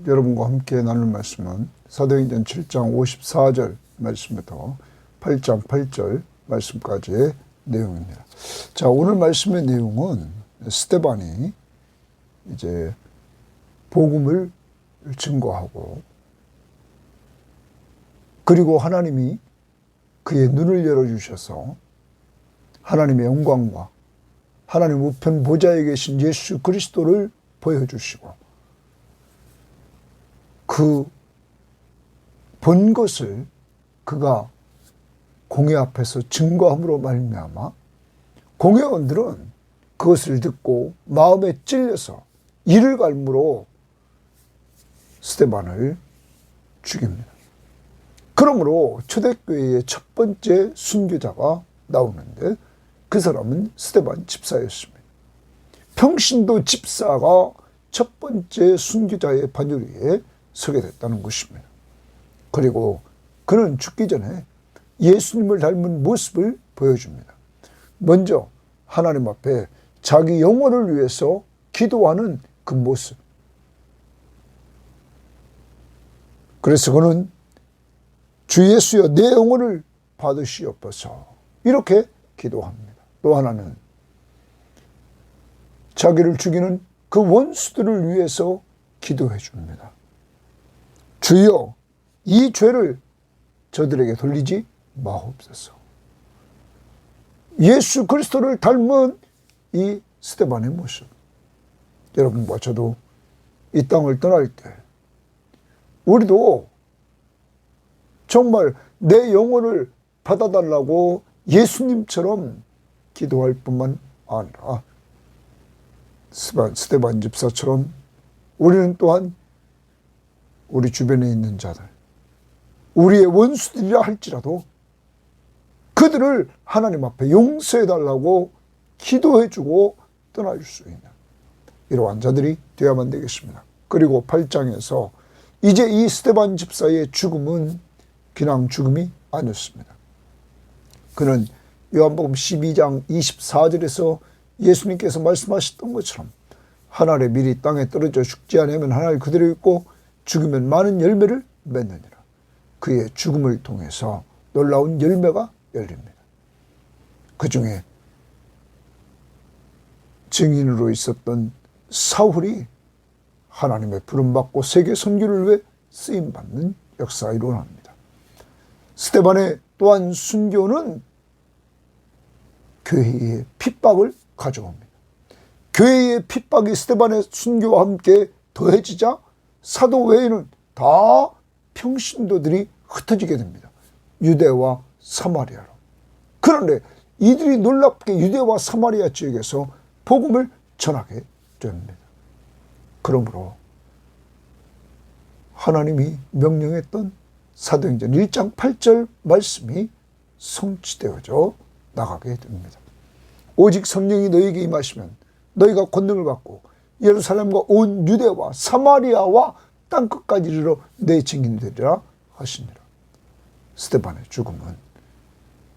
여러분과 함께 나눌 말씀은 사도행전 7장 54절 말씀부터 8장 8절 말씀까지의 내용입니다. 자, 오늘 말씀의 내용은 스데반이 이제 복음을 증거하고 그리고 하나님이 그의 눈을 열어주셔서 하나님의 영광과 하나님 우편 보좌에 계신 예수 그리스도를 보여주시고 그 본 것을 그가 공회 앞에서 증거함으로 말미암아 공회원들은 그것을 듣고 마음에 찔려서 이를 갈므로 스데반을 죽입니다. 그러므로 초대교회의 첫 번째 순교자가 나오는데 그 사람은 스데반 집사였습니다. 평신도 집사가 첫 번째 순교자의 반열 위에 서게 됐다는 것입니다. 그리고 그는 죽기 전에 예수님을 닮은 모습을 보여줍니다. 먼저 하나님 앞에 자기 영혼을 위해서 기도하는 그 모습. 그래서 그는 주 예수여 내 영혼을 받으시옵소서 이렇게 기도합니다. 또 하나는 자기를 죽이는 그 원수들을 위해서 기도해 줍니다. 주여 이 죄를 저들에게 돌리지 마옵소서. 예수 그리스도를 닮은 이 스데반의 모습. 여러분과 저도 이 땅을 떠날 때 우리도 정말 내 영혼을 받아달라고 예수님처럼 기도할 뿐만 아니라 스데반 집사처럼 우리는 또한 우리 주변에 있는 자들, 우리의 원수들이라 할지라도 그들을 하나님 앞에 용서해달라고 기도해주고 떠나줄 수 있는 이러한 자들이 되어야만 되겠습니다. 그리고 8장에서 이제 이 스데반 집사의 죽음은 그냥 죽음이 아니었습니다. 그는 요한복음 12장 24절에서 예수님께서 말씀하셨던 것처럼 한 알의 밀이 땅에 떨어져 죽지 않으면 한 알 그대로 있고 죽으면 많은 열매를 맺느니라. 그의 죽음을 통해서 놀라운 열매가 열립니다. 그 중에 증인으로 있었던 사울이 하나님의 부름받고 세계 선교를 위해 쓰임받는 역사가 일어납니다. 스데반의 또한 순교는 교회의 핍박을 가져옵니다. 교회의 핍박이 스데반의 순교와 함께 더해지자 사도 외에는 다 평신도들이 흩어지게 됩니다. 유대와 사마리아로. 그런데 이들이 놀랍게 유대와 사마리아 지역에서 복음을 전하게 됩니다. 그러므로 하나님이 명령했던 사도행전 1장 8절 말씀이 성취되어져 나가게 됩니다. 오직 성령이 너희에게 임하시면 너희가 권능을 받고 예루살렘과 온 유대와 사마리아와 땅끝까지 이르러 내 증인이 되리라 하시니라. 스데반의 죽음은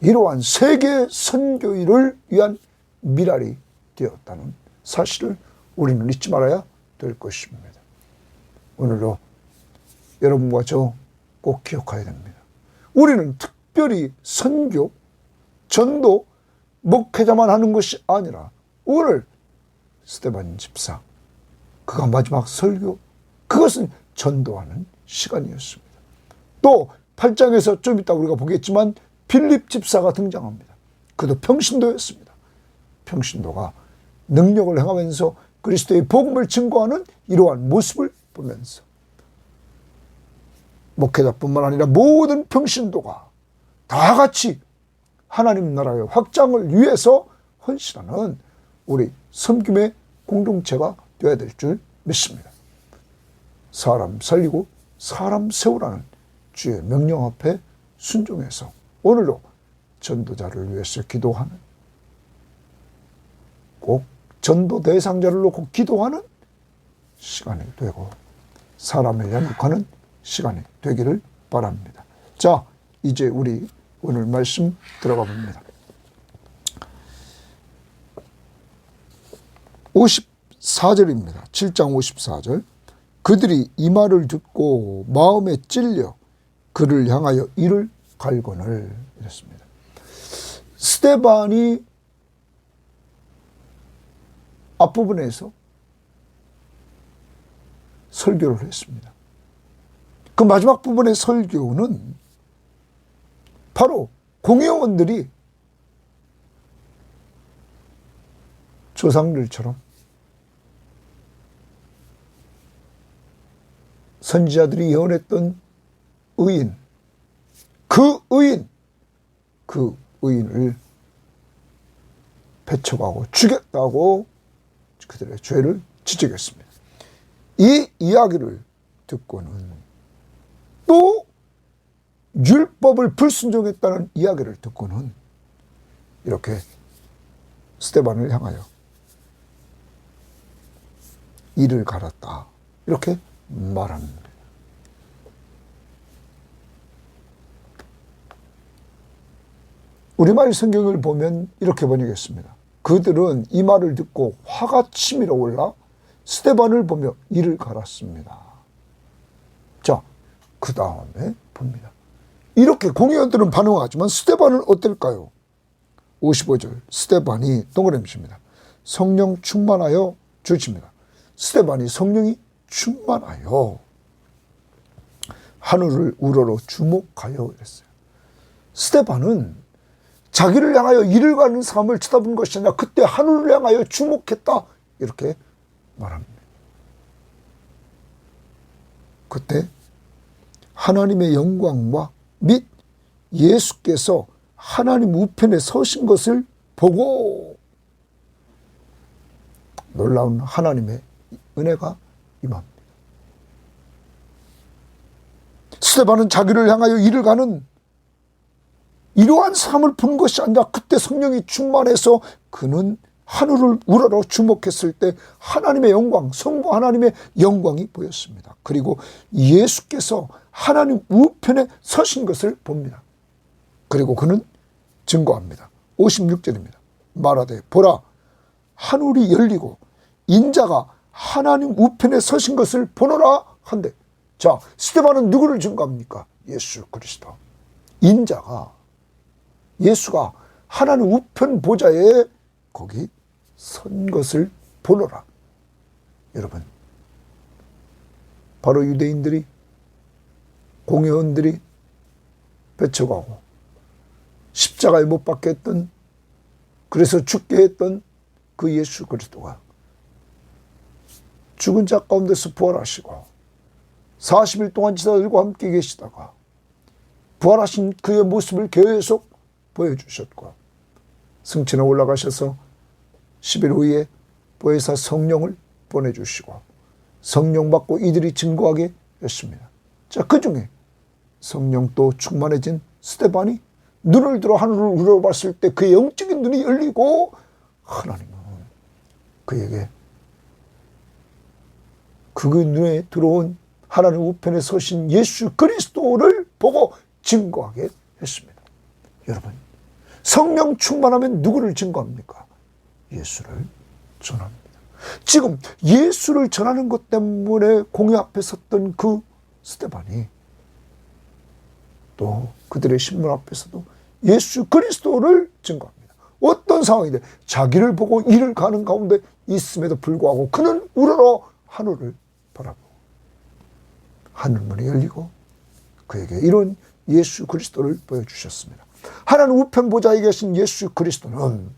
이러한 세계 선교를 위한 미랄이 되었다는 사실을 우리는 잊지 말아야 될 것입니다. 오늘도 여러분과 저 꼭 기억해야 됩니다. 우리는 특별히 선교, 전도, 목회자만 하는 것이 아니라 오늘 스데반 집사, 그가 마지막 설교, 그것은 전도하는 시간이었습니다. 또 8장에서 좀 이따 우리가 보겠지만 빌립 집사가 등장합니다. 그도 평신도였습니다. 평신도가 능력을 행하면서 그리스도의 복음을 증거하는 이러한 모습을 보면서 목회자뿐만 아니라 모든 평신도가 다 같이 하나님 나라의 확장을 위해서 헌신하는 우리 섬김의 공동체가 되어야 될 줄 믿습니다. 사람 살리고 사람 세우라는 주의 명령 앞에 순종해서 오늘도 전도자를 위해서 기도하는, 꼭 전도 대상자를 놓고 기도하는 시간이 되고 사람을 양육하는 시간이 되기를 바랍니다. 자, 이제 우리 오늘 말씀 들어가 봅니다. 54절입니다. 7장 54절. 그들이 이 말을 듣고 마음에 찔려 그를 향하여 이를 갈거늘 이랬습니다. 스데반이 앞부분에서 설교를 했습니다. 그 마지막 부분의 설교는 바로 공회원들이 조상들처럼 선지자들이 예언했던 의인, 그 의인을 배척하고 죽였다고 그들의 죄를 지적했습니다. 이 이야기를 듣고는 또 율법을 불순종했다는 이야기를 듣고는 이렇게 스데반을 향하여 이를 갈았다, 이렇게 말합니다. 우리말 성경을 보면 이렇게 번역했습니다. 그들은 이 말을 듣고 화가 치밀어 올라 스데반을 보며 이를 갈았습니다. 자, 그 다음에 봅니다. 이렇게 공회원들은 반응하지만 스데반은 어떨까요? 55절, 스데반이 동그라미입니다. 성령 충만하여 주십니다. 스데반이 성령이 충만하여 하늘을 우러러 주목하여 이랬어요. 스데반은 자기를 향하여 이를 가는 사람을 쳐다본 것이 아니라 그때 하늘을 향하여 주목했다, 이렇게 말합니다. 그때 하나님의 영광과 및 예수께서 하나님 우편에 서신 것을 보고 놀라운 하나님의 은혜가 임합니다. 스데반은 자기를 향하여 이를 가는 이러한 삶을 본 것이 아니라 그때 성령이 충만해서 그는 하늘을 우러러 주목했을 때 하나님의 영광, 성부 하나님의 영광이 보였습니다. 그리고 예수께서 하나님 우편에 서신 것을 봅니다. 그리고 그는 증거합니다. 56절입니다. 말하되 보라, 하늘이 열리고 인자가 하나님 우편에 서신 것을 보노라 한대. 자, 스데반은 누구를 증거합니까? 예수 그리스도. 인자가, 예수가 하나님 우편 보좌에 거기 선 것을 보노라. 여러분, 바로 유대인들이, 공회원들이 배척하고 십자가에 못 박게 했던, 그래서 죽게 했던 그 예수 그리스도가 죽은 자 가운데서 부활하시고 40일 동안 제자들과 함께 계시다가 부활하신 그의 모습을 계속 보여주셨고 승천에 올라가셔서 10일 후에 보혜사 성령을 보내주시고 성령 받고 이들이 증거하게 했습니다. 자, 그 중에 성령 또 충만해진 스데반이 눈을 들어 하늘을 우러봤을 때 그의 영적인 눈이 열리고 하나님은 그에게 그 눈에 들어온 하나님 우편에 서신 예수 그리스도를 보고 증거하게 했습니다. 여러분, 성령 충만하면 누구를 증거합니까? 예수를 전합니다. 지금 예수를 전하는 것 때문에 공회 앞에 섰던 그 스데반이 또 그들의 신문 앞에서도 예수 그리스도를 증거합니다. 어떤 상황인데 자기를 보고 이를 가는 가운데 있음에도 불구하고 그는 우러러 하늘을 바라보고 하늘문이 열리고 그에게 이런 예수 그리스도를 보여주셨습니다. 하나님 우편 보좌에 계신 예수 그리스도는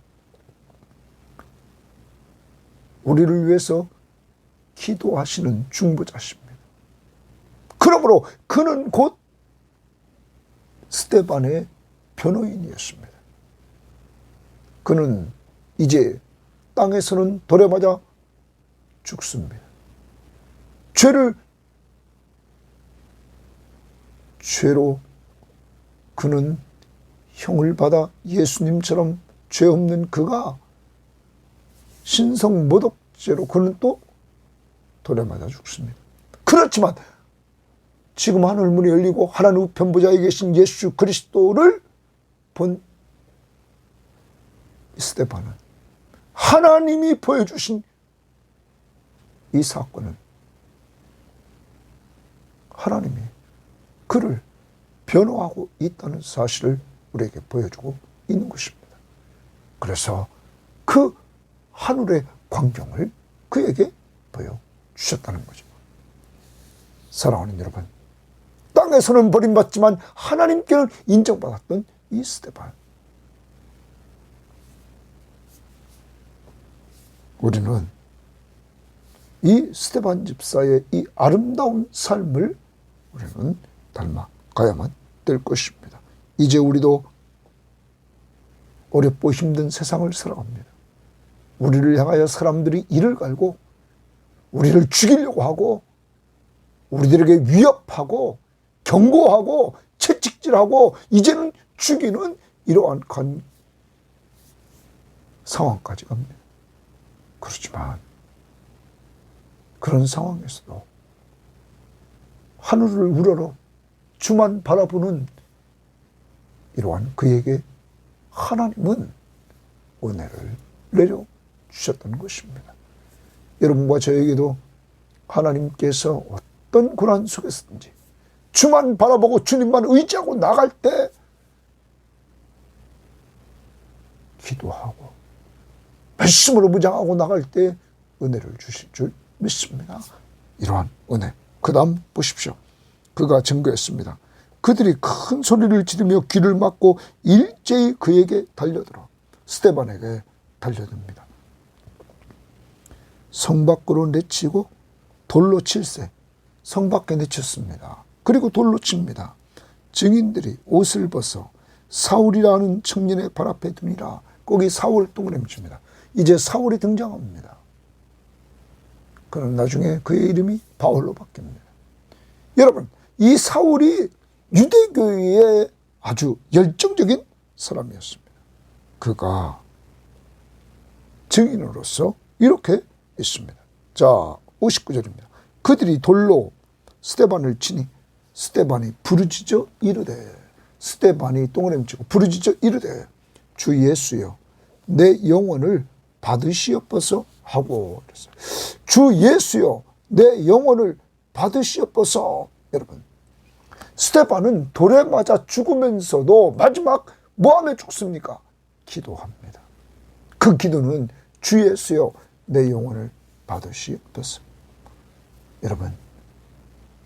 우리를 위해서 기도하시는 중보자십니다. 그러므로 그는 곧 스데반의 변호인이었습니다. 그는 이제 땅에서는 돌에 맞아 죽습니다. 죄로 그는 형을 받아 예수님처럼 죄 없는 그가 신성모독죄로 그는 또 돌에 맞아 죽습니다. 그렇지만 지금 하늘문이 열리고 하나님 우편 보좌에 계신 예수 그리스도를 본 스데반은 하나님이 보여주신 이 사건은 하나님이 그를 변호하고 있다는 사실을 우리에게 보여주고 있는 것입니다. 그래서 그 하늘의 광경을 그에게 보여주셨다는 거죠. 사랑하는 여러분, 땅에서는 버림받지만 하나님께는 인정받았던 이 스데반. 우리는 이 스데반 집사의 이 아름다운 삶을 우리는 닮아가야만 될 것입니다. 이제 우리도 어렵고 힘든 세상을 살아갑니다. 우리를 향하여 사람들이 이를 갈고 우리를 죽이려고 하고 우리들에게 위협하고 경고하고 채찍질하고 이제는 죽이는 이러한 상황까지 갑니다. 그렇지만 그런 상황에서도 하늘을 우러러 주만 바라보는 이러한 그에게 하나님은 은혜를 내려주셨다는 것입니다. 여러분과 저에게도 하나님께서 어떤 고난 속에서든지 주만 바라보고 주님만 의지하고 나갈 때 기도하고 말씀으로 무장하고 나갈 때 은혜를 주실 줄 믿습니다. 이러한 은혜. 그 다음 보십시오. 그가 증거했습니다. 그들이 큰 소리를 지르며 귀를 막고 일제히 그에게 달려들어 스데반에게 달려듭니다. 성 밖으로 내치고 돌로 칠세. 성 밖에 내쳤습니다. 그리고 돌로 칩니다. 증인들이 옷을 벗어 사울이라는 청년의 발 앞에 두니라. 거기 사울 동그라미칩니다. 이제 사울이 등장합니다. 그럼 나중에 그의 이름이 바울로 바뀝니다. 여러분, 이 사울이 유대교의 아주 열정적인 사람이었습니다. 그가 증인으로서 이렇게 있습니다. 자, 59절입니다. 그들이 돌로 스데반을 치니 스데반이 부르짖어 이르되, 스데반이 동그라미 치고 부르짖어 이르되 주 예수여 내 영혼을 받으시옵소서 하고 그랬어요. 주 예수여 내 영혼을 받으시옵소서. 여러분, 스데반은 돌에 맞아 죽으면서도 마지막 뭐하며 죽습니까? 기도합니다. 그 기도는 주 예수여 내 영혼을 받으시옵소서. 여러분,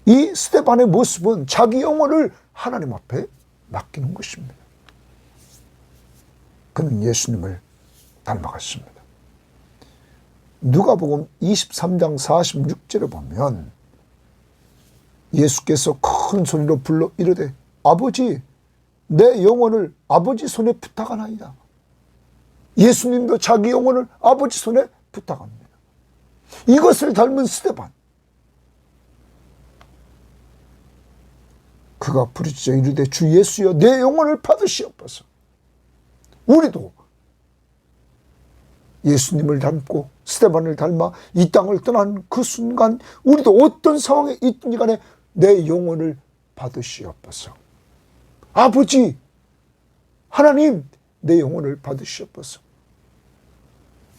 이 스데반의 모습은 자기 영혼을 하나님 앞에 맡기는 것입니다. 그는 예수님을 닮아갔습니다. 누가복음 23장 46절에 보면 예수께서 큰 소리로 불러 이르되 아버지 내 영혼을 아버지 손에 부탁하나이다. 예수님도 자기 영혼을 아버지 손에 부탁합니다. 이것을 닮은 스데반. 그가 부르짖어 이르되 주 예수여 내 영혼을 받으시옵소서. 우리도 예수님을 닮고 스데반을 닮아 이 땅을 떠난 그 순간 우리도 어떤 상황에 있든지 간에 내 영혼을 받으시옵소서. 아버지 하나님 내 영혼을 받으시옵소서.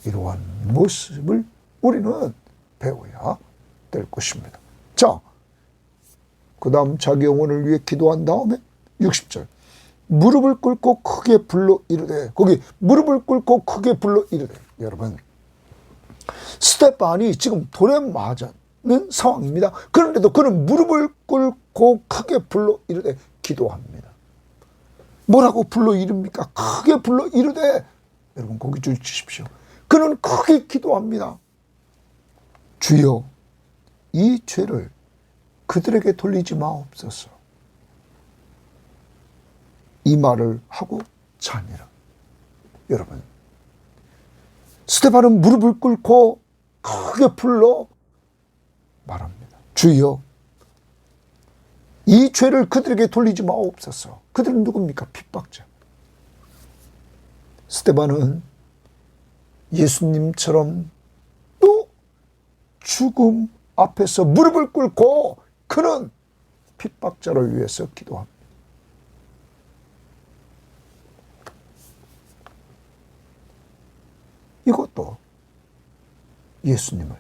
이러한 모습을 우리는 배워야 될 것입니다. 자, 그 다음 자기 영혼을 위해 기도한 다음에 60절 무릎을 꿇고 크게 불러 이르되, 거기 무릎을 꿇고 크게 불러 이르되. 여러분, 스데반이 지금 돌에 맞는 상황입니다. 그런데도 그는 무릎을 꿇고 크게 불러 이르되 기도합니다. 뭐라고 불러 이릅니까? 크게 불러 이르되. 여러분 거기 줄 주십시오. 그는 크게 기도합니다. 주여 이 죄를 그들에게 돌리지 마옵소서. 이 말을 하고 자니라. 여러분, 스데반은 무릎을 꿇고 크게 불러 말합니다. 주여 이 죄를 그들에게 돌리지 마옵소서. 그들은 누굽니까? 핍박자. 스데반은 예수님처럼 또 죽음 앞에서 무릎을 꿇고 그는 핍박자를 위해서 기도합니다. 이것도 예수님을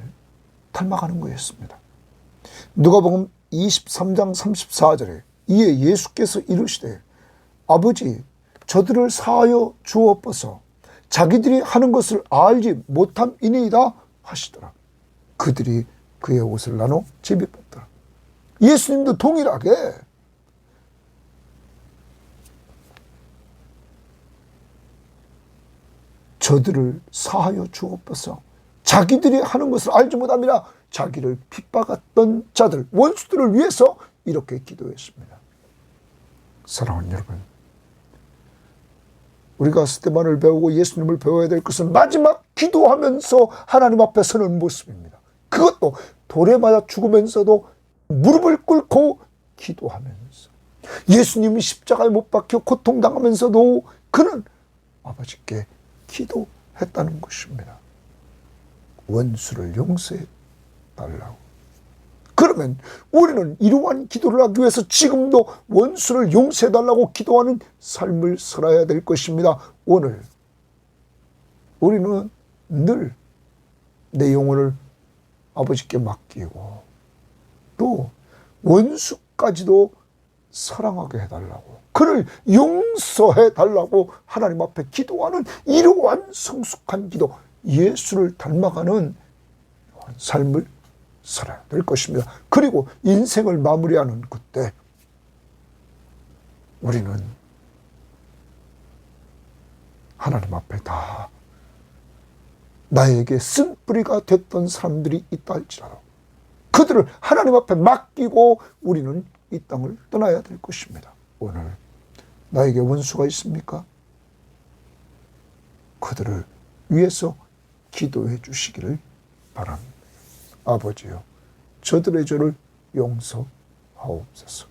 닮아가는 거였습니다. 누가복음 23장 34절에 이에 예수께서 이르시되 아버지 저들을 사하여 주옵소서 자기들이 하는 것을 알지 못함이니이다 하시더라. 그들이 그의 옷을 나눠 제비 뽑더라. 예수님도 동일하게 저들을 사하여 주옵소서 자기들이 하는 것을 알지 못함이나 자기를 핍박했던 자들 원수들을 위해서 이렇게 기도했습니다. 사랑하는 여러분, 우리가 스데반을 배우고 예수님을 배워야 될 것은 마지막 기도하면서 하나님 앞에 서는 모습입니다. 그것도 돌에 맞아 죽으면서도 무릎을 꿇고 기도하면서 예수님이 십자가에 못 박혀 고통당하면서도 그는 아버지께 기도했다는 것입니다. 원수를 용서해 달라고. 그러면 우리는 이러한 기도를 하기 위해서 지금도 원수를 용서해 달라고 기도하는 삶을 살아야 될 것입니다. 오늘 우리는 늘 내 영혼을 아버지께 맡기고 또 원수까지도 사랑하게 해달라고 그를 용서해 달라고 하나님 앞에 기도하는 이러한 성숙한 기도, 예수를 닮아가는 삶을 살아야 될 것입니다. 그리고 인생을 마무리하는 그때 우리는 하나님 앞에 다 나에게 쓴뿌리가 됐던 사람들이 있다 할지라도 그들을 하나님 앞에 맡기고 우리는 이 땅을 떠나야 될 것입니다. 오늘 나에게 원수가 있습니까? 그들을 위해서 기도해 주시기를 바랍니다. 아버지요, 저들의 죄를 용서하옵소서.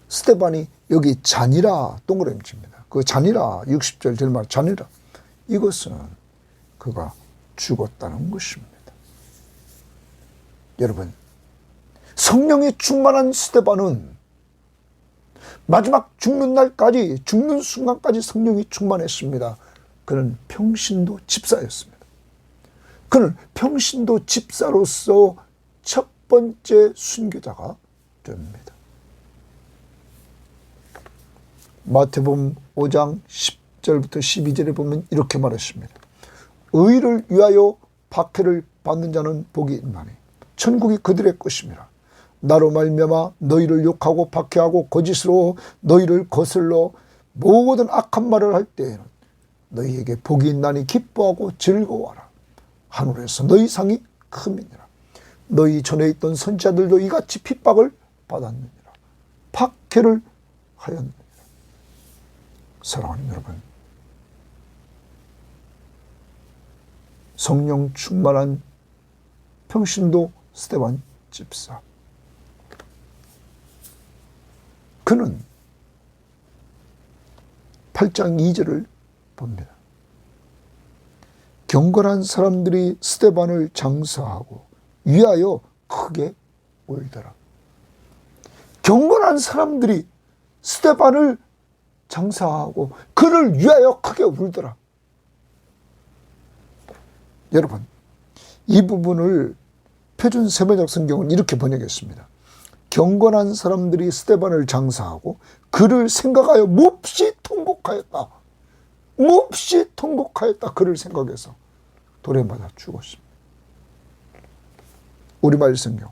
스데반이 여기 잔이라 동그라미 칩니다. 그 잔이라 60절 절말 잔이라 이것은 그가 죽었다는 것입니다. 여러분, 성령이 충만한 스데반은 마지막 죽는 날까지, 죽는 순간까지 성령이 충만했습니다. 그는 평신도 집사였습니다. 그는 평신도 집사로서 첫 번째 순교자가 됩니다. 마태복음 5장 10절부터 12절에 보면 이렇게 말했습니다. 의를 위하여 박해를 받는 자는 복이 있나니 천국이 그들의 것입니다. 나로 말미암아 너희를 욕하고 박해하고 거짓으로 너희를 거슬러 모든 악한 말을 할 때에는 너희에게 복이 있나니 기뻐하고 즐거워하라. 하늘에서 너희 상이 큼이니라. 너희 전에 있던 선지자들도 이같이 핍박을 받았느니라. 박해를 하였느니라. 사랑하는 여러분, 성령 충만한 평신도 스데반 집사, 그는 8장 2절을 봅니다. 경건한 사람들이 스데반을 장사하고 위하여 크게 울더라. 경건한 사람들이 스데반을 장사하고 그를 위하여 크게 울더라. 여러분, 이 부분을 표준 세번역 성경은 이렇게 번역했습니다. 경건한 사람들이 스데반을 장사하고 그를 생각하여 몹시 통곡하였다. 몹시 통곡하였다. 그를 생각해서 돌에 맞아 죽었습니다. 우리말 성경,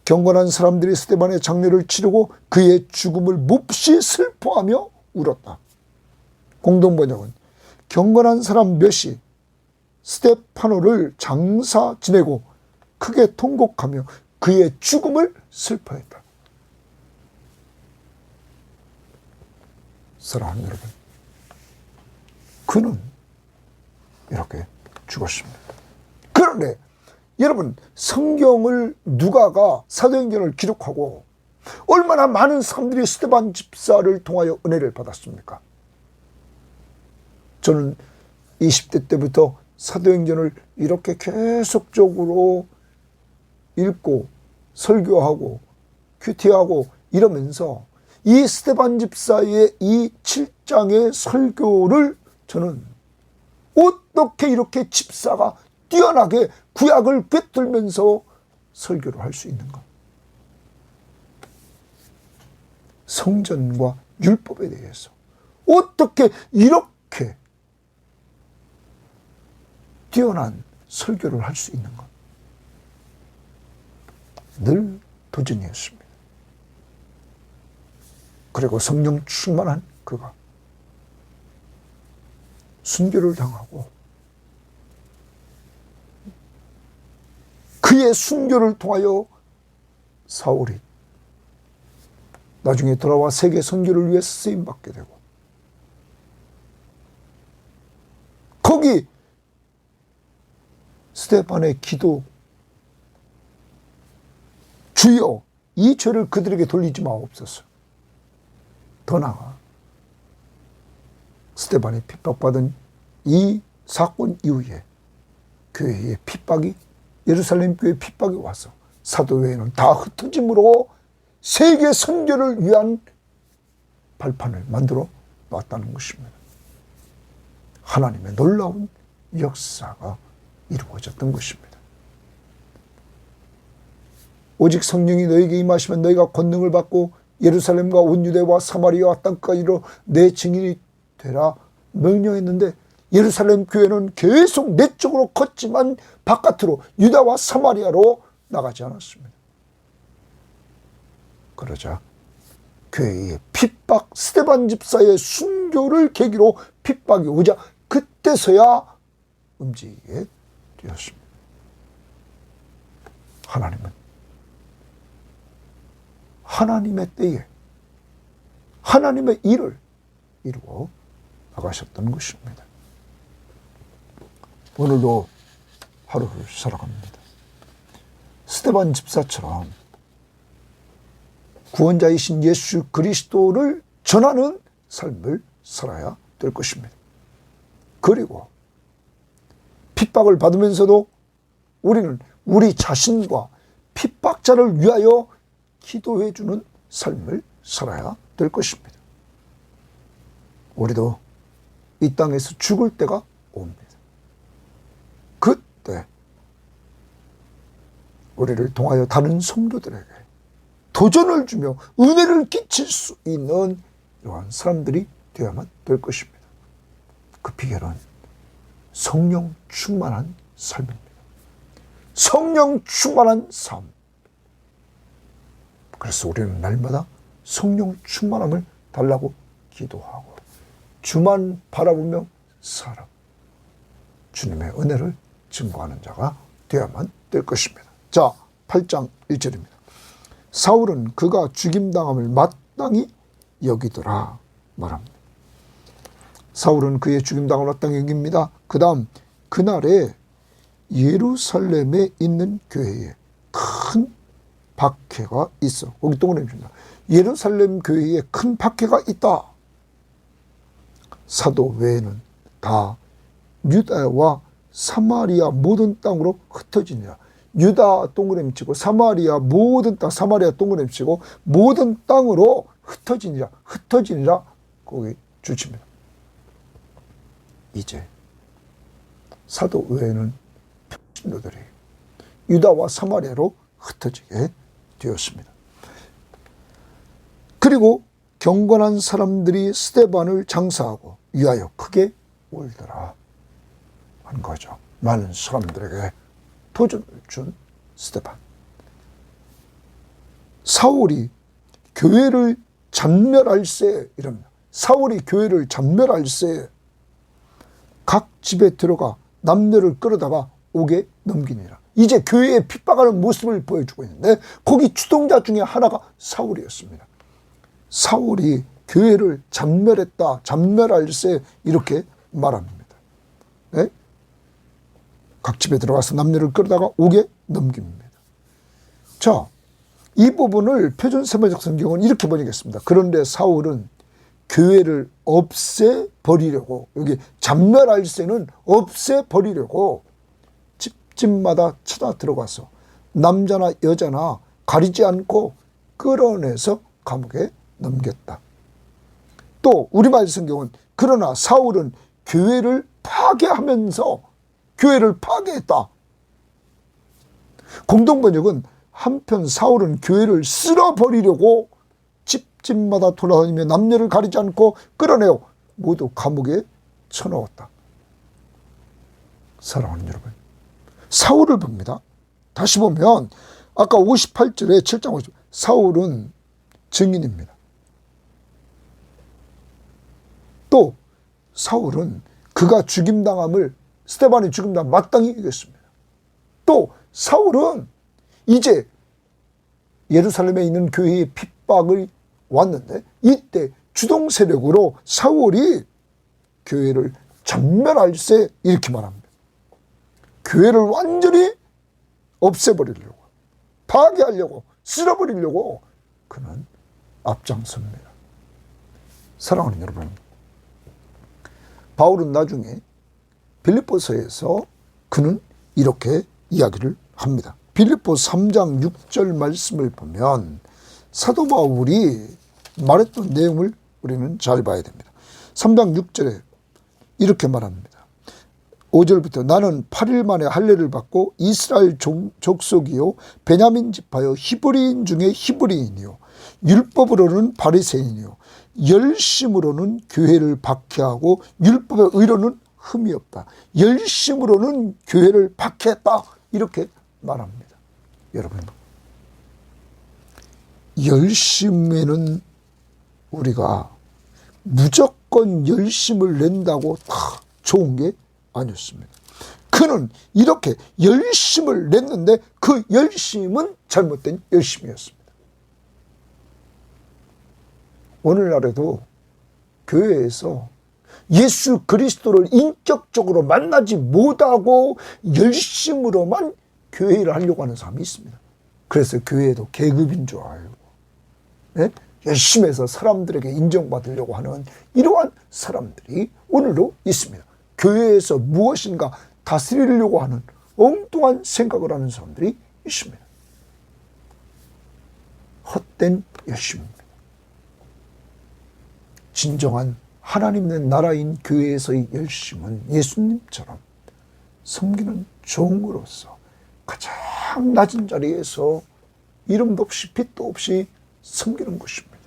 경건한 사람들이 스데반의 장례를 치르고 그의 죽음을 몹시 슬퍼하며 울었다. 공동번역은 경건한 사람 몇이 스데파노를 장사 지내고 크게 통곡하며 그의 죽음을 슬퍼했다. 사랑하는 여러분, 그는 이렇게 죽었습니다. 그런데 여러분, 성경을 누가가 사도행전을 기록하고 얼마나 많은 사람들이 스데반 집사를 통하여 은혜를 받았습니까? 저는 20대 때부터 사도행전을 이렇게 계속적으로 읽고 설교하고 큐티하고 이러면서 이 스데반 집사의 이 7장의 설교를 저는 어떻게 이렇게 집사가 뛰어나게 구약을 꿰뚫면서 설교를 할 수 있는가? 성전과 율법에 대해서 어떻게 이렇게 뛰어난 설교를 할 수 있는가? 늘 도전이었습니다. 그리고 성령 충만한 그가 순교를 당하고 그의 순교를 통하여 사울이 나중에 돌아와 세계 선교를 위해 쓰임받게 되고 거기 스데반의 기도, 주여 이 죄를 그들에게 돌리지 마옵소서. 더 나아가 스데반이 핍박받은 이 사건 이후에 교회의 핍박이, 예루살렘 교회 핍박이 와서 사도회는 다 흩어짐으로 세계 선교를 위한 발판을 만들어 놨다는 것입니다. 하나님의 놀라운 역사가 이루어졌던 것입니다. 오직 성령이 너에게 임하시면 너희가 권능을 받고 예루살렘과 온 유대와 사마리아와 땅까지로 내 증인이 되라 명령했는데 예루살렘 교회는 계속 내적으로 컸지만 바깥으로 유다와 사마리아로 나가지 않았습니다. 그러자 교회의 핍박, 스데반 집사의 순교를 계기로 핍박이 오자 그때서야 움직이게 되었습니다. 하나님은 하나님의 때에 하나님의 일을 이루어 나가셨던 것입니다. 오늘도 하루를 살아갑니다. 스데반 집사처럼 구원자이신 예수 그리스도를 전하는 삶을 살아야 될 것입니다. 그리고 핍박을 받으면서도 우리는 우리 자신과 핍박자를 위하여 기도해 주는 삶을 살아야 될 것입니다. 우리도 이 땅에서 죽을 때가 옵니다. 그때 우리를 통하여 다른 성도들에게 도전을 주며 은혜를 끼칠 수 있는 이러한 사람들이 되어야만 될 것입니다. 그 비결은 성령 충만한 삶입니다. 성령 충만한 삶. 그래서 우리는 날마다 성령 충만함을 달라고 기도하고 주만 바라보며 살아 주님의 은혜를 증거하는 자가 되어야만 될 것입니다. 자, 8장 1절입니다. 사울은 그가 죽임당함을 마땅히 여기더라 말합니다. 사울은 그의 죽임당함을 마땅히 여깁니다. 그 다음 그날에 예루살렘에 있는 교회에 큰 박해가 있어. 거기 동그라미 줍니다. 예루살렘 교회에 큰 박해가 있다. 사도 외에는 다 유다와 사마리아 모든 땅으로 흩어지니라. 유다 동그라미 치고 사마리아 모든 땅, 사마리아 동그라미 치고 모든 땅으로 흩어지니라. 흩어지니라. 거기 줄칩니다. 이제 사도 외에는 신도들이 유다와 사마리아로 흩어지게 되었습니다. 그리고 경건한 사람들이 스데반을 장사하고 위하여 크게 울더라 한 거죠. 많은 사람들에게 도전을 준 스데반. 사울이 교회를 잔멸할세 이럽니다. 사울이 교회를 잔멸할세 각 집에 들어가 남녀를 끌어다가 옥에 넘기니라. 이제 교회에 핍박하는 모습을 보여주고 있는데 거기 주동자 중에 하나가 사울이었습니다. 사울이 교회를 잔멸했다, 잔멸할세 이렇게 말합니다. 네? 각 집에 들어가서 남녀를 끌어다가 옥에 넘깁니다. 자, 이 부분을 표준 세번역 성경은 이렇게 번역했습니다. 그런데 사울은 교회를 없애버리려고, 여기 잔멸할세는 없애버리려고 집마다 찾아 들어가서 남자나 여자나 가리지 않고 끌어내서 감옥에 넘겼다. 또 우리말 성경은 그러나 사울은 교회를 파괴하면서 교회를 파괴했다. 공동번역은 한편 사울은 교회를 쓸어버리려고 집집마다 돌아다니며 남녀를 가리지 않고 끌어내어 모두 감옥에 쳐넣었다. 사랑하는 여러분, 사울을 봅니다. 다시 보면 아까 58절에 7장 50 사울은 증인입니다. 또 사울은 그가 죽임당함을 스데반이 죽임당함 마땅히 이겼습니다. 또 사울은 이제 예루살렘에 있는 교회의 핍박을 왔는데 이때 주동 세력으로 사울이 교회를 전멸할세 이렇게 말합니다. 교회를 완전히 없애버리려고, 파괴하려고, 쓸어버리려고 그는 앞장섭니다. 사랑하는 여러분, 바울은 나중에 빌립보서에서 그는 이렇게 이야기를 합니다. 빌립보 3장 6절 말씀을 보면 사도 바울이 말했던 내용을 우리는 잘 봐야 됩니다. 3장 6절에 이렇게 말합니다. 5절부터 나는 8일 만에 할례를 받고 이스라엘 족속이요 베냐민 지파요 히브리인 중에 히브리인이요 율법으로는 바리새인이요 열심으로는 교회를 박해하고 율법의 의로는 흠이 없다. 열심으로는 교회를 박해했다. 이렇게 말합니다. 여러분, 열심에는 우리가 무조건 열심을 낸다고 다 좋은 게 아니었습니다. 그는 이렇게 열심을 냈는데 그 열심은 잘못된 열심이었습니다. 오늘날에도 교회에서 예수 그리스도를 인격적으로 만나지 못하고 열심으로만 교회를 하려고 하는 사람이 있습니다. 그래서 교회도 계급인 줄 알고, 네? 열심히 해서 사람들에게 인정받으려고 하는 이러한 사람들이 오늘도 있습니다. 교회에서 무엇인가 다스리려고 하는 엉뚱한 생각을 하는 사람들이 있습니다. 헛된 열심입니다. 진정한 하나님의 나라인 교회에서의 열심은 예수님처럼 섬기는 종으로서 가장 낮은 자리에서 이름도 없이 빛도 없이 섬기는 것입니다.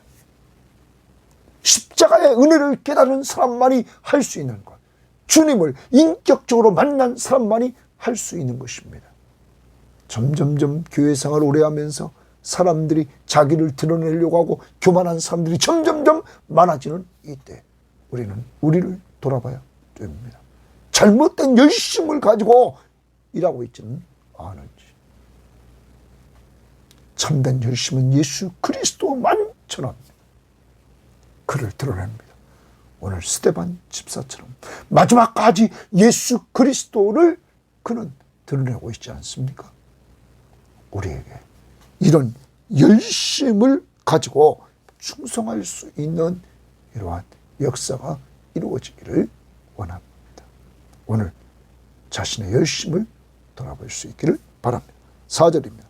십자가의 은혜를 깨달은 사람만이 할 수 있는 것, 주님을 인격적으로 만난 사람만이 할 수 있는 것입니다. 점점점 교회 생활을 오래 하면서 사람들이 자기를 드러내려고 하고 교만한 사람들이 점점점 많아지는 이때 우리는 우리를 돌아봐야 됩니다. 잘못된 열심을 가지고 일하고 있지는 않은지. 참된 열심은 예수 그리스도만 전합니다. 그를 드러냅니다. 오늘 스데반 집사처럼 마지막까지 예수 그리스도를 그는 드러내고 있지 않습니까? 우리에게 이런 열심을 가지고 충성할 수 있는 이러한 역사가 이루어지기를 원합니다. 오늘 자신의 열심을 돌아볼 수 있기를 바랍니다. 4절입니다.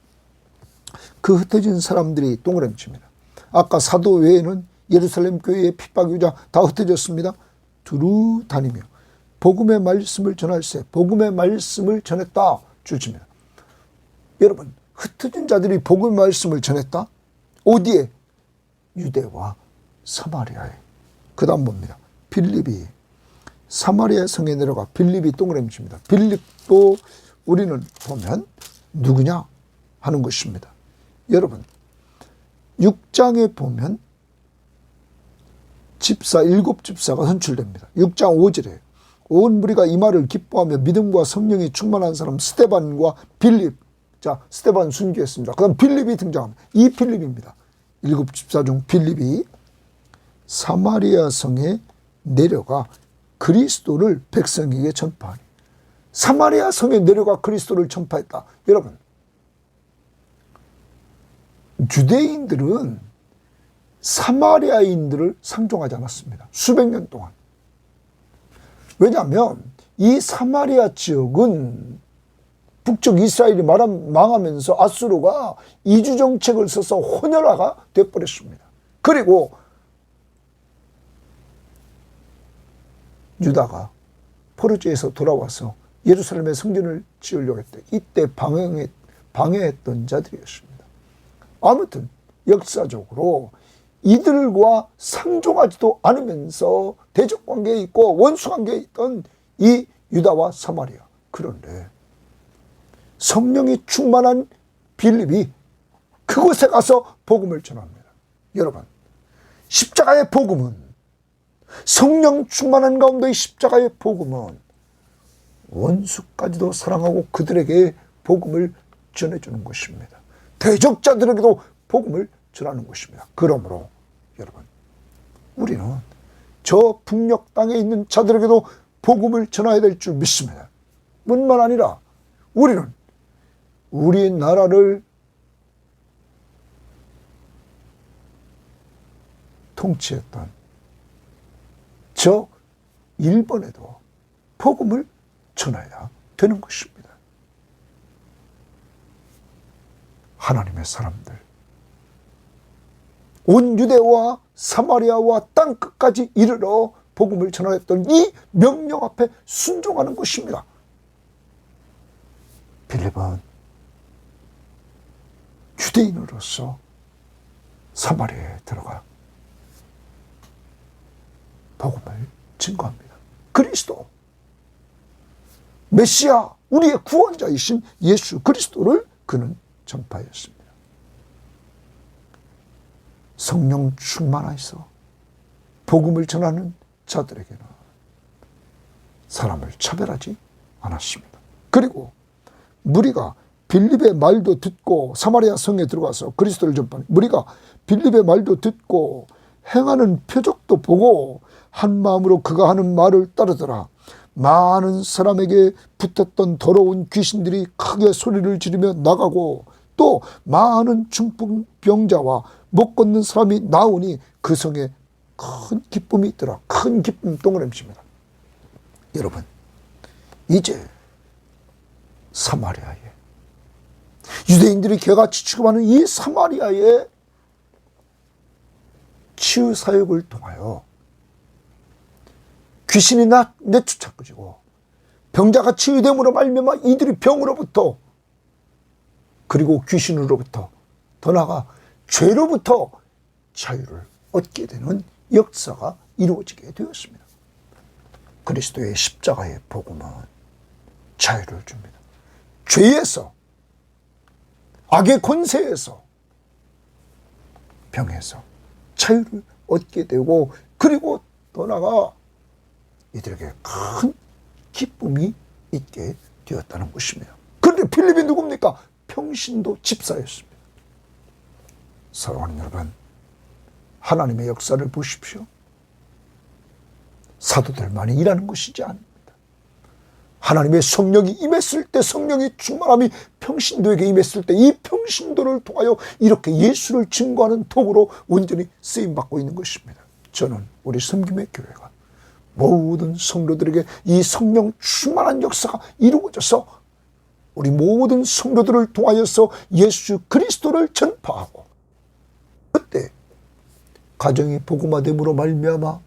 그 흩어진 사람들이 동그라미칩니다. 아까 사도 외에는 예루살렘 교회의 핍박유자 다 흩어졌습니다. 두루 다니며 복음의 말씀을 전할세. 복음의 말씀을 전했다. 주십니다. 여러분, 흩어진 자들이 복음의 말씀을 전했다? 어디에? 유대와 사마리아에. 그 다음 봅니다. 빌립이 사마리아 성에 내려가 빌립이 동그라미칩니다. 빌립도 우리는 보면 누구냐 하는 것입니다. 여러분, 6장에 보면 집사, 7집사가 선출됩니다. 6장 5절에 온 무리가 이 말을 기뻐하며 믿음과 성령이 충만한 사람 스데반과 빌립. 자, 스데반 순교했습니다. 그 다음 빌립이 등장합니다. 이 빌립입니다. 7집사 중 빌립이 사마리아 성에 내려가 그리스도를 백성에게 전파하니. 사마리아 성에 내려가 그리스도를 전파했다. 여러분, 유대인들은 사마리아인들을 상종하지 않았습니다. 수백 년 동안. 왜냐하면 이 사마리아 지역은 북쪽 이스라엘이 망하면서 아수르가 이주 정책을 써서 혼혈화가 되어버렸습니다. 그리고 유다가 포르지에서 돌아와서 예루살렘에 성전을 지으려고 했대. 이때 방해했던 자들이었습니다. 아무튼 역사적으로 이들과 상종하지도 않으면서 대적관계에 있고 원수관계에 있던 이 유다와 사마리아. 그런데 성령이 충만한 빌립이 그곳에 가서 복음을 전합니다. 여러분, 십자가의 복음은, 성령 충만한 가운데의 십자가의 복음은 원수까지도 사랑하고 그들에게 복음을 전해주는 것입니다. 대적자들에게도 복음을 전하는 것입니다. 그러므로 여러분, 우리는 저 북녘 땅에 있는 자들에게도 복음을 전해야 될 줄 믿습니다. 뿐만 아니라 우리는 우리 나라를 통치했던 저 일본에도 복음을 전해야 되는 것입니다. 하나님의 사람들, 온 유대와 사마리아와 땅끝까지 이르러 복음을 전하였던 이 명령 앞에 순종하는 것입니다. 빌립은 유대인으로서 사마리아에 들어가 복음을 증거합니다. 그리스도, 메시아, 우리의 구원자이신 예수 그리스도를 그는 전파했습니다. 성령 충만하여서 복음을 전하는 자들에게는 사람을 차별하지 않았습니다. 그리고 무리가 빌립의 말도 듣고 사마리아 성에 들어가서 그리스도를 전파하는, 무리가 빌립의 말도 듣고 행하는 표적도 보고 한 마음으로 그가 하는 말을 따르더라. 많은 사람에게 붙었던 더러운 귀신들이 크게 소리를 지르며 나가고 또 많은 중풍병자와 못 걷는 사람이 나오니 그 성에 큰 기쁨이 있더라. 큰 기쁨 동그라미입니다. 여러분, 이제 사마리아에, 유대인들이 개같이 취급하는 이 사마리아의 치유사역을 통하여 귀신이 내쫓아지고 병자가 치유됨으로 말미암아 이들이 병으로부터, 그리고 귀신으로부터, 더 나아가 죄로부터 자유를 얻게 되는 역사가 이루어지게 되었습니다. 그리스도의 십자가의 복음은 자유를 줍니다. 죄에서, 악의 권세에서, 병에서 자유를 얻게 되고, 그리고 더 나아가 이들에게 큰 기쁨이 있게 되었다는 것입니다. 그런데 빌립이 누굽니까? 평신도 집사였습니다. 사랑하는 여러분, 하나님의 역사를 보십시오. 사도들만이 일하는 것이지 않습니다. 하나님의 성령이 임했을 때, 성령의 충만함이 평신도에게 임했을 때 이 평신도를 통하여 이렇게 예수를 증거하는 도구로 온전히 쓰임받고 있는 것입니다. 저는 우리 섬김의 교회가 모든 성도들에게 이 성령 충만한 역사가 이루어져서 우리 모든 성도들을 통하여서 예수 그리스도를 전파하고, 그때 가정이 복음화됨으로 말미암아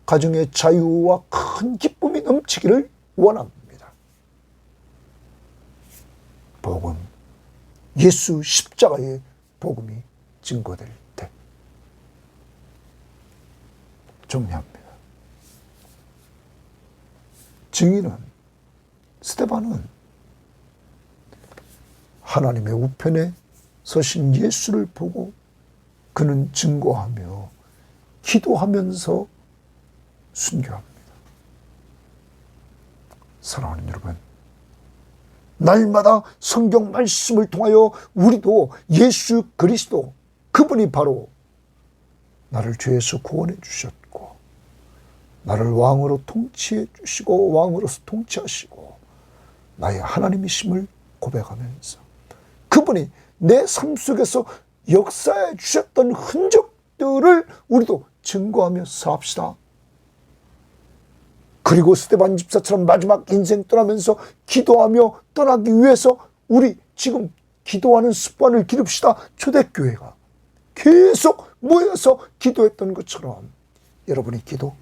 가정의 자유와 큰 기쁨이 넘치기를 원합니다. 복음, 예수 십자가의 복음이 증거될 때. 정리합니다. 증인은, 스데반은 하나님의 우편에 서신 예수를 보고 그는 증거하며 기도하면서 순교합니다. 사랑하는 여러분, 날마다 성경 말씀을 통하여 우리도 예수 그리스도, 그분이 바로 나를 죄에서 구원해 주셨고 나를 왕으로 통치해 주시고 왕으로서 통치하시고 나의 하나님이심을 고백하면서 그분이 내 삶 속에서 역사해 주셨던 흔적들을 우리도 증거하며 사합시다. 그리고 스데반 집사처럼 마지막 인생 떠나면서 기도하며 떠나기 위해서 우리 지금 기도하는 습관을 기릅시다. 초대교회가 계속 모여서 기도했던 것처럼 여러분의 기도,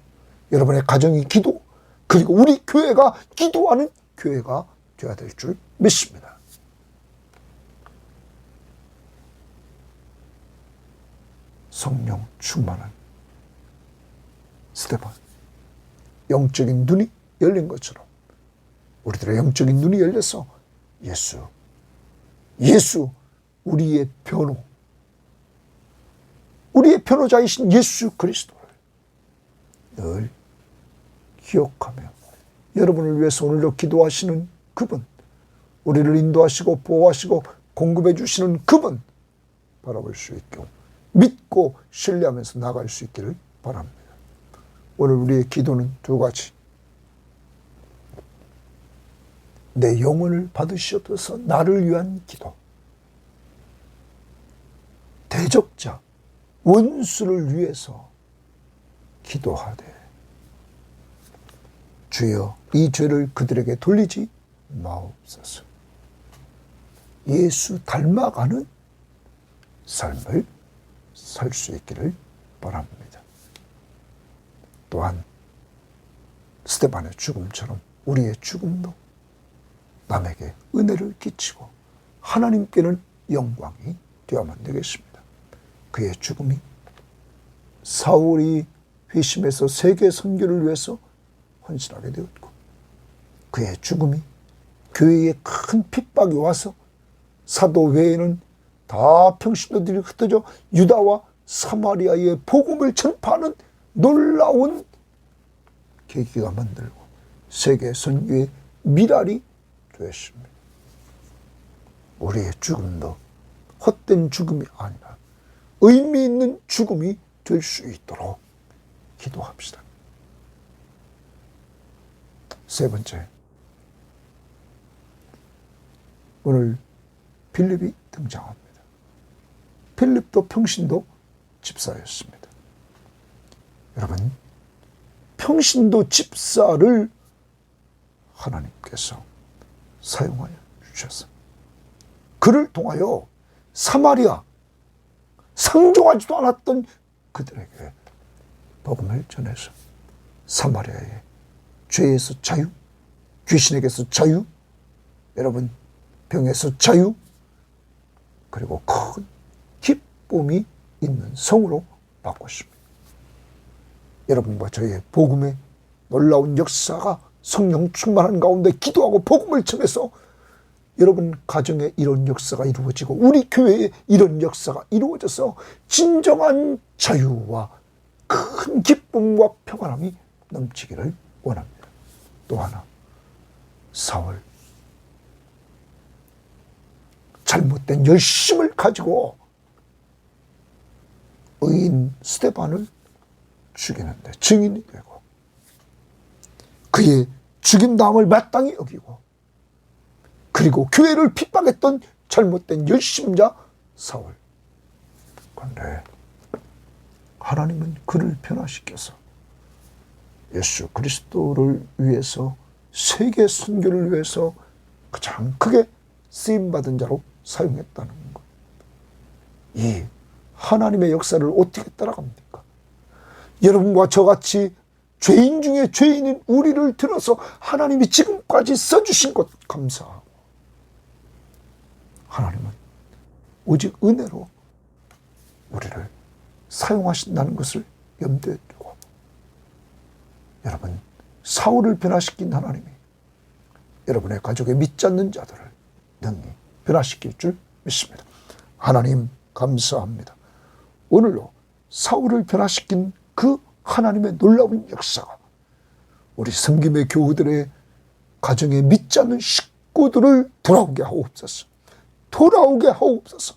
여러분의 가정이 기도, 그리고 우리 교회가 기도하는 교회가 되어야 될 줄 믿습니다. 성령 충만한 스데반, 영적인 눈이 열린 것처럼 우리들의 영적인 눈이 열려서 예수 우리의 변호, 우리의 변호자이신 예수 그리스도를 늘 기억하며 여러분을 위해서 오늘도 기도하시는 그분, 우리를 인도하시고 보호하시고 공급해 주시는 그분 바라볼 수 있고 믿고 신뢰하면서 나갈 수 있기를 바랍니다. 오늘 우리의 기도는 두 가지. 내 영혼을 받으시옵소서. 나를 위한 기도. 대적자, 원수를 위해서 기도하되 주여 이 죄를 그들에게 돌리지 마옵소서. 예수 닮아가는 삶을 살 수 있기를 바랍니다. 또한 스데반의 죽음처럼 우리의 죽음도 남에게 은혜를 끼치고 하나님께는 영광이 되어야만 되겠습니다. 그의 죽음이 사울이 회심해서 세계 선교를 위해서 헌신하게 되었고, 그의 죽음이 교회에 큰 핍박이 와서 사도 외에는 다 평신도들이 흩어져 유다와 사마리아의 복음을 전파하는 놀라운 계기가 만들고 세계 선교의 미랄이 되었습니다. 우리의 죽음도 헛된 죽음이 아니라 의미 있는 죽음이 될 수 있도록 기도합시다. 세 번째, 오늘 빌립이 등장합니다. 빌립도 평신도 집사였습니다. 여러분, 평신도 집사를 하나님께서 사용하여 주셔서 그를 통하여 사마리아, 상종하지도 않았던 그들에게 복음을 전해서 사마리아의 죄에서 자유, 귀신에게서 자유, 여러분 병에서 자유, 그리고 큰 기쁨이 있는 성으로 바꿨습니다. 여러분과 저의 복음의 놀라운 역사가 성령 충만한 가운데 기도하고 복음을 전해서 여러분 가정에 이런 역사가 이루어지고 우리 교회에 이런 역사가 이루어져서 진정한 자유와 큰 기쁨과 평안함이 넘치기를 원합니다. 또 하나, 사울, 잘못된 열심을 가지고 의인 스데반을 죽이는데 증인이 되고 그의 죽임당함을 마땅히 여기고 그리고 교회를 핍박했던 잘못된 열심자 사울. 그런데 하나님은 그를 변화시켜서 예수 그리스도를 위해서 세계 선교를 위해서 가장 크게 쓰임받은 자로 사용했다는 것. 이 하나님의 역사를 어떻게 따라갑니까? 여러분과 저같이 죄인 중에 죄인인 우리를 들어서 하나님이 지금까지 써주신 것 감사하고, 하나님은 오직 은혜로 우리를 사용하신다는 것을 염두에 두고, 여러분 사울을 변화시킨 하나님이 여러분의 가족에 믿지 않는 자들을 능히 변화시킬 줄 믿습니다. 하나님 감사합니다. 오늘로 사울을 변화시킨 그 하나님의 놀라운 역사가 우리 섬김의 교우들의 가정에 믿지 않는 식구들을 돌아오게 하옵소서. 돌아오게 하옵소서.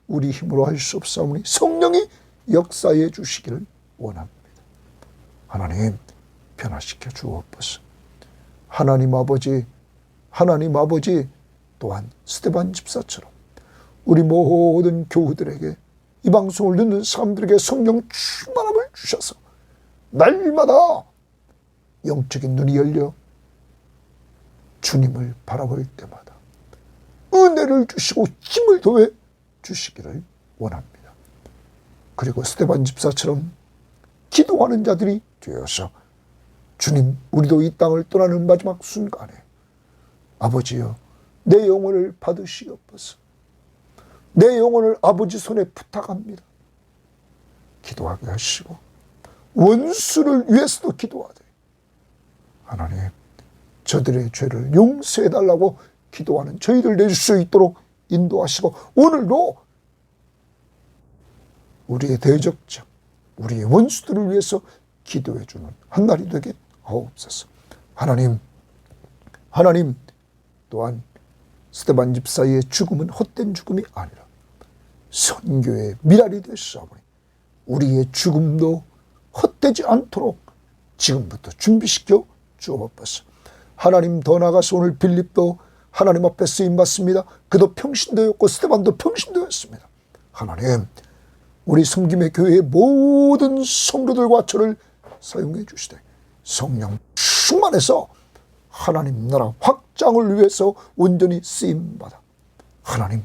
우리 힘으로 할 수 없사오니 성령이 역사해 주시기를 원합니다. 하나님 변화시켜 주옵소서. 하나님 아버지 또한 스데반 집사처럼 우리 모든 교우들에게, 이 방송을 듣는 사람들에게 성령 충만함을 주셔서 날마다 영적인 눈이 열려 주님을 바라볼 때마다 은혜를 주시고 힘을 더해 주시기를 원합니다. 그리고 스데반 집사처럼 기도하는 자들이 되어서 주님, 우리도 이 땅을 떠나는 마지막 순간에 아버지여 내 영혼을 받으시옵소서. 내 영혼을 아버지 손에 부탁합니다. 기도하게 하시고 원수를 위해서도 기도하되 하나님 저들의 죄를 용서해달라고 기도하는 저희들 될 수 있도록 인도하시고 오늘도 우리의 대적자 우리의 원수들을 위해서 기도해주는 한 날이 되게 하옵소서. 하나님 또한 스데반 집사의 죽음은 헛된 죽음이 아니라 선교의 미랄이 되시오니 우리의 죽음도 헛되지 않도록 지금부터 준비시켜 주옵소서. 하나님 더 나아가서 오늘 빌립도 하나님 앞에 쓰임받습니다. 그도 평신도였고 스데반도 평신도였습니다. 하나님 우리 섬김의 교회의 모든 성도들과 저를 사용해 주시되 성령 충만해서 하나님 나라 확장을 위해서 온전히 쓰임받아 하나님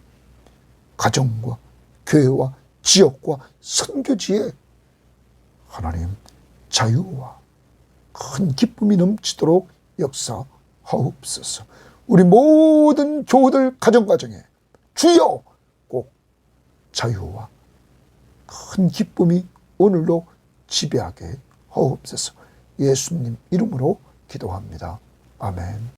가정과 교회와 지역과 선교지에 하나님 자유와 큰 기쁨이 넘치도록 역사하옵소서. 우리 모든 교우들 가정가정에 주여 꼭 자유와 큰 기쁨이 오늘도 지배하게 하옵소서. 예수님 이름으로 기도합니다. 아멘.